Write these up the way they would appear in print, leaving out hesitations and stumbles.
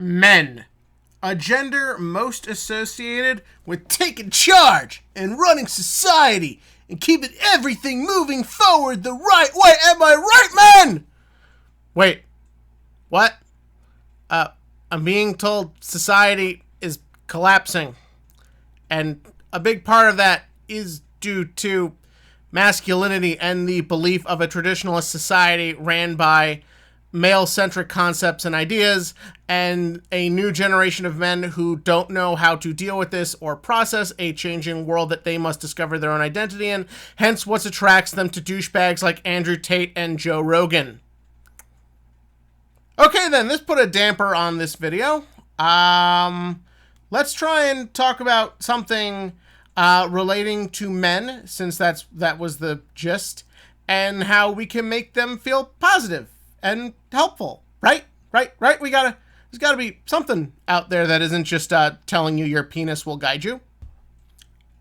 Men, a gender most associated with taking charge and running society and keeping everything moving forward the right way. Am I right, men? Wait, what? I'm being told society is collapsing. And a big part of that is due to masculinity and the belief of a traditionalist society ran by male-centric concepts and ideas, and a new generation of men who don't know how to deal with this or process a changing world that they must discover their own identity in, hence what attracts them to douchebags like Andrew Tate and Joe Rogan. Okay then, this put a damper on this video. Let's try and talk about something relating to men, since that was the gist, and how we can make them feel positive and helpful, right? Right? There's gotta be something out there that isn't just telling you your penis will guide you.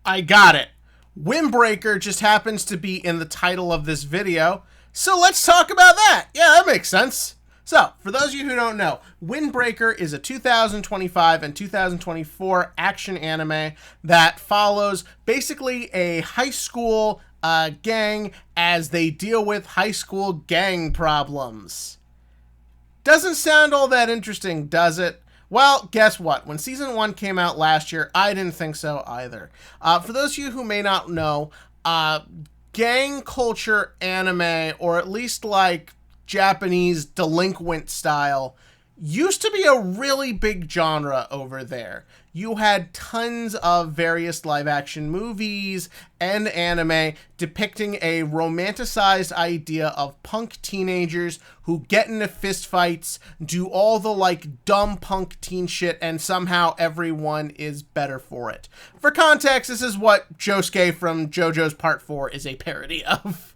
I got it. Windbreaker just happens to be in the title of this video, so let's talk about that. Yeah, that makes sense. So, for those of you who don't know, Windbreaker is a 2025 and 2024 action anime that follows basically a high school gang as they deal with high school gang problems. Doesn't sound all that interesting, does it? Well, guess what? When season 1 came out last year, I didn't think so either. For those of you who may not know, gang culture anime, or at least like Japanese delinquent style, used to be a really big genre over there. You had tons of various live-action movies and anime depicting a romanticized idea of punk teenagers who get into fistfights, do all the like dumb punk teen shit, and somehow everyone is better for it. For context, this is what Josuke from JoJo's Part 4 is a parody of.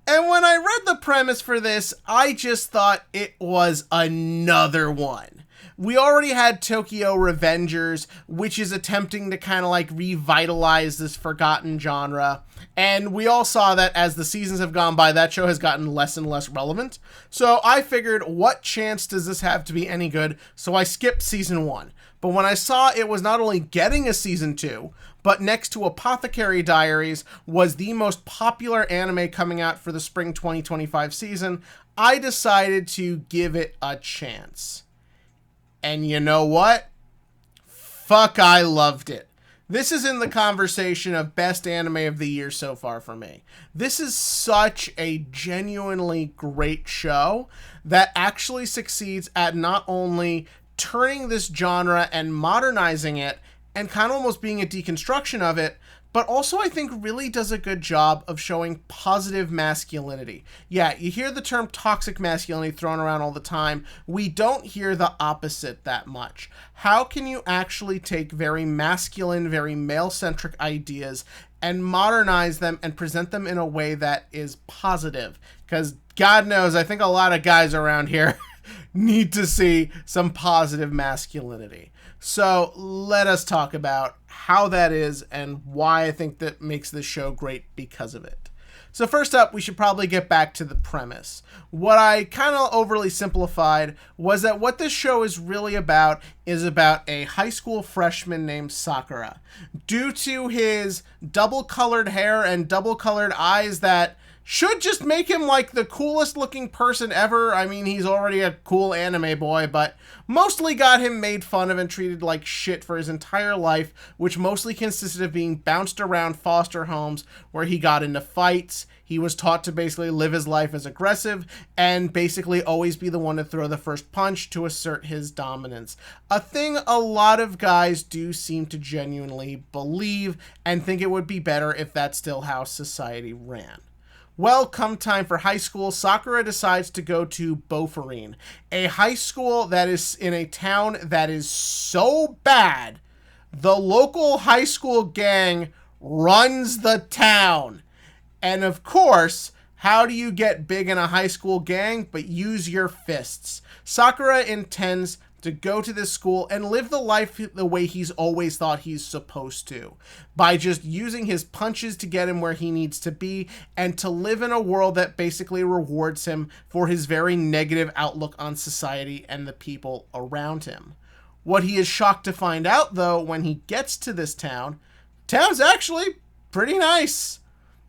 And when I read the premise for this, I just thought it was another one. We already had Tokyo Revengers, which is attempting to kind of like revitalize this forgotten genre. And we all saw that as the seasons have gone by, that show has gotten less and less relevant. So I figured, what chance does this have to be any good? So I skipped season 1. But when I saw it was not only getting a season 2, but next to Apothecary Diaries was the most popular anime coming out for the spring 2025 season, I decided to give it a chance. And you know what? Fuck, I loved it. This is in the conversation of best anime of the year so far for me. This is such a genuinely great show that actually succeeds at not only turning this genre and modernizing it and kind of almost being a deconstruction of it, but also I think really does a good job of showing positive masculinity. Yeah, you hear the term toxic masculinity thrown around all the time. We don't hear the opposite that much. How can you actually take very masculine, very male-centric ideas and modernize them and present them in a way that is positive? Because God knows, I think a lot of guys around here need to see some positive masculinity. So let us talk about how that is and why I think that makes this show great because of it. So first up, we should probably get back to the premise. What I kind of overly simplified was that what this show is really about is about a high school freshman named Sakura. Due to his double-colored hair and double-colored eyes that should just make him like the coolest looking person ever. I mean, he's already a cool anime boy, but mostly got him made fun of and treated like shit for his entire life, which mostly consisted of being bounced around foster homes where he got into fights. He was taught to basically live his life as aggressive and basically always be the one to throw the first punch to assert his dominance. A thing a lot of guys do seem to genuinely believe and think it would be better if that's still how society ran. Well, come time for high school, Sakura decides to go to Beauforine, a high school that is in a town that is so bad, the local high school gang runs the town. And of course, how do you get big in a high school gang but use your fists? Sakura intends to go to this school and live the life the way he's always thought he's supposed to, by just using his punches to get him where he needs to be, and to live in a world that basically rewards him for his very negative outlook on society and the people around him. What he is shocked to find out, though, when he gets to this town's actually pretty nice.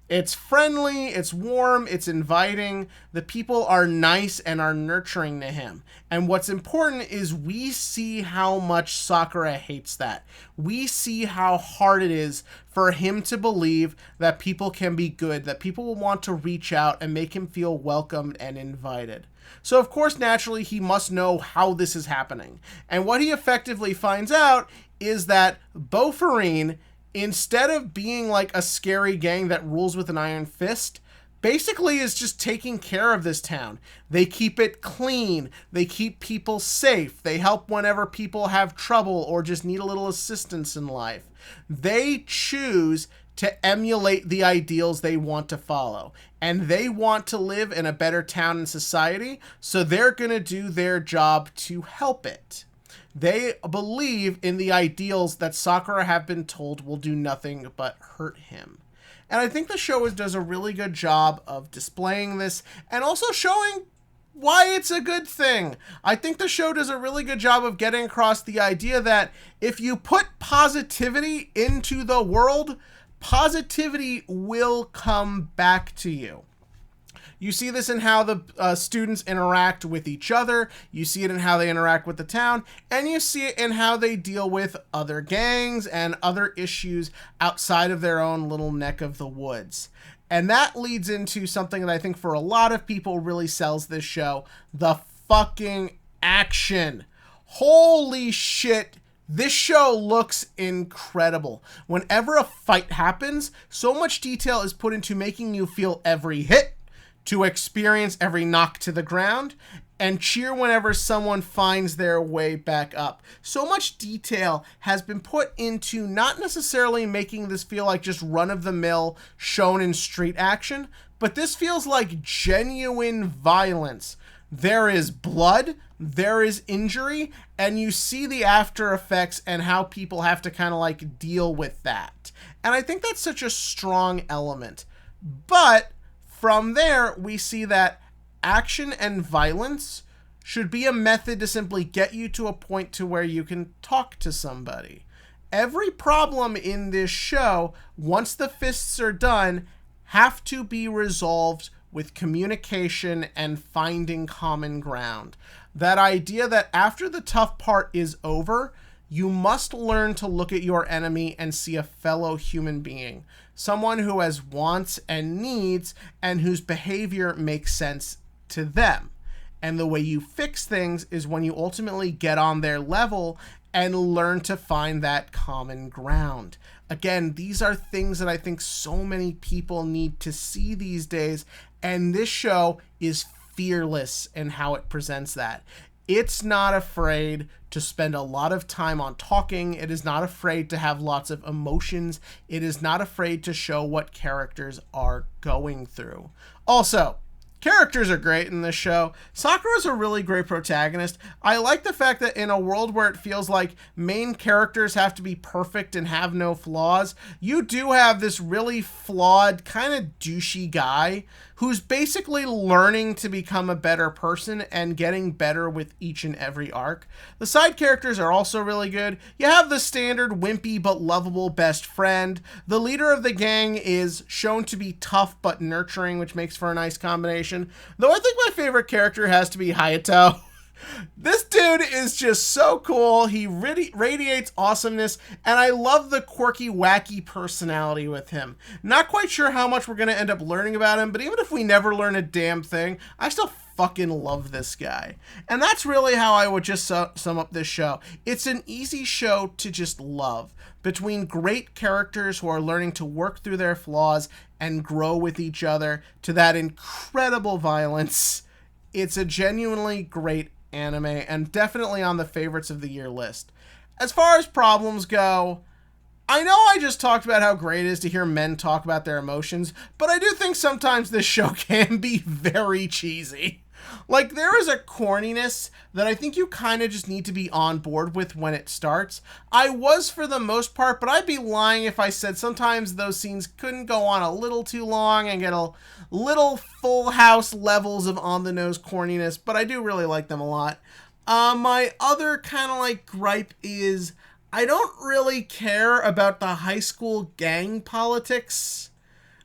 It's friendly, it's warm, it's inviting. The people are nice and are nurturing to him. And what's important is we see how much Sakura hates that. We see how hard it is for him to believe that people can be good, that people will want to reach out and make him feel welcomed and invited. So of course, naturally, he must know how this is happening. And what he effectively finds out is that Bofarine, instead of being like a scary gang that rules with an iron fist, basically is just taking care of this town. They keep it clean. They keep people safe. They help whenever people have trouble or just need a little assistance in life. They choose to emulate the ideals they want to follow. And they want to live in a better town and society, so they're going to do their job to help it. They believe in the ideals that Sakura have been told will do nothing but hurt him. And I think the show does a really good job of displaying this and also showing why it's a good thing. I think the show does a really good job of getting across the idea that if you put positivity into the world, positivity will come back to you. You see this in how the students interact with each other. You see it in how they interact with the town. And you see it in how they deal with other gangs and other issues outside of their own little neck of the woods. And that leads into something that I think for a lot of people really sells this show: the fucking action. Holy shit. This show looks incredible. Whenever a fight happens, so much detail is put into making you feel every hit, to experience every knock to the ground, and cheer whenever someone finds their way back up. So much detail has been put into not necessarily making this feel like just run-of-the-mill shown in street action, but this feels like genuine violence. There is blood, there is injury, and you see the after effects and how people have to kind of like deal with that. And I think that's such a strong element. But from there, we see that action and violence should be a method to simply get you to a point to where you can talk to somebody. Every problem in this show, once the fists are done, have to be resolved with communication and finding common ground. That idea that after the tough part is over, you must learn to look at your enemy and see a fellow human being, someone who has wants and needs and whose behavior makes sense to them. And the way you fix things is when you ultimately get on their level and learn to find that common ground. Again, these are things that I think so many people need to see these days, and this show is fearless in how it presents that. It's not afraid to spend a lot of time on talking. It is not afraid to have lots of emotions. It is not afraid to show what characters are going through. Also, characters are great in this show. Sakura's a really great protagonist. I like the fact that in a world where it feels like main characters have to be perfect and have no flaws, you do have this really flawed, kind of douchey guy who's basically learning to become a better person and getting better with each and every arc. The side characters are also really good. You have the standard wimpy but lovable best friend. The leader of the gang is shown to be tough but nurturing, which makes for a nice combination. Though I think my favorite character has to be Hayato. This dude is just so cool. He really radiates awesomeness, and I love the quirky, wacky personality with him. Not quite sure how much we're going to end up learning about him, but even if we never learn a damn thing, I still fucking love this guy. And that's really how I would just sum up this show. It's an easy show to just love, between great characters who are learning to work through their flaws and grow with each other, to that incredible violence. It's a genuinely great anime, and definitely on the favorites of the year list. As far as problems go, I know I just talked about how great it is to hear men talk about their emotions, but I do think sometimes this show can be very cheesy. Like, there is a corniness that I think you kind of just need to be on board with when it starts. I was for the most part, but I'd be lying if I said sometimes those scenes couldn't go on a little too long and get a little Full House levels of on-the-nose corniness, but I do really like them a lot. My other kind of like gripe is I don't really care about the high school gang politics.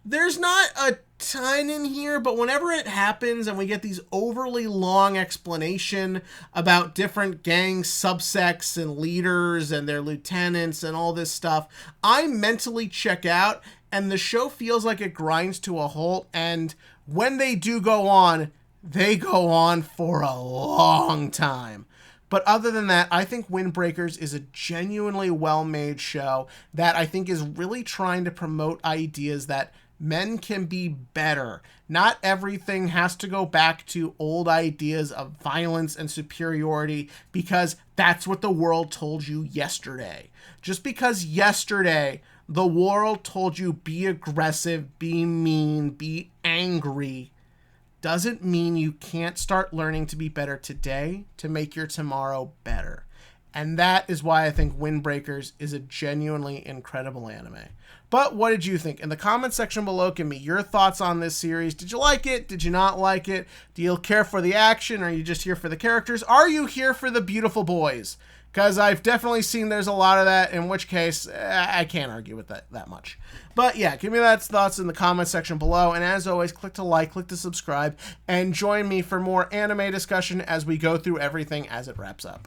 There's not a ton in here, but whenever it happens and we get these overly long explanation about different gang subsects and leaders and their lieutenants and all this stuff, I mentally check out and the show feels like it grinds to a halt. And when they do go on, they go on for a long time. But other than that, I think Windbreakers is a genuinely well-made show that I think is really trying to promote ideas that men can be better. Not everything has to go back to old ideas of violence and superiority because that's what the world told you yesterday. Just because yesterday the world told you be aggressive, be mean, be angry, doesn't mean you can't start learning to be better today to make your tomorrow better. And that is why I think Windbreakers is a genuinely incredible anime. But what did you think? In the comment section below, give me your thoughts on this series. Did you like it? Did you not like it? Do you care for the action? Are you just here for the characters? Are you here for the beautiful boys? Because I've definitely seen there's a lot of that, in which case I can't argue with that much. But yeah, give me that thoughts in the comment section below. And as always, click to like, click to subscribe, and join me for more anime discussion as we go through everything as it wraps up.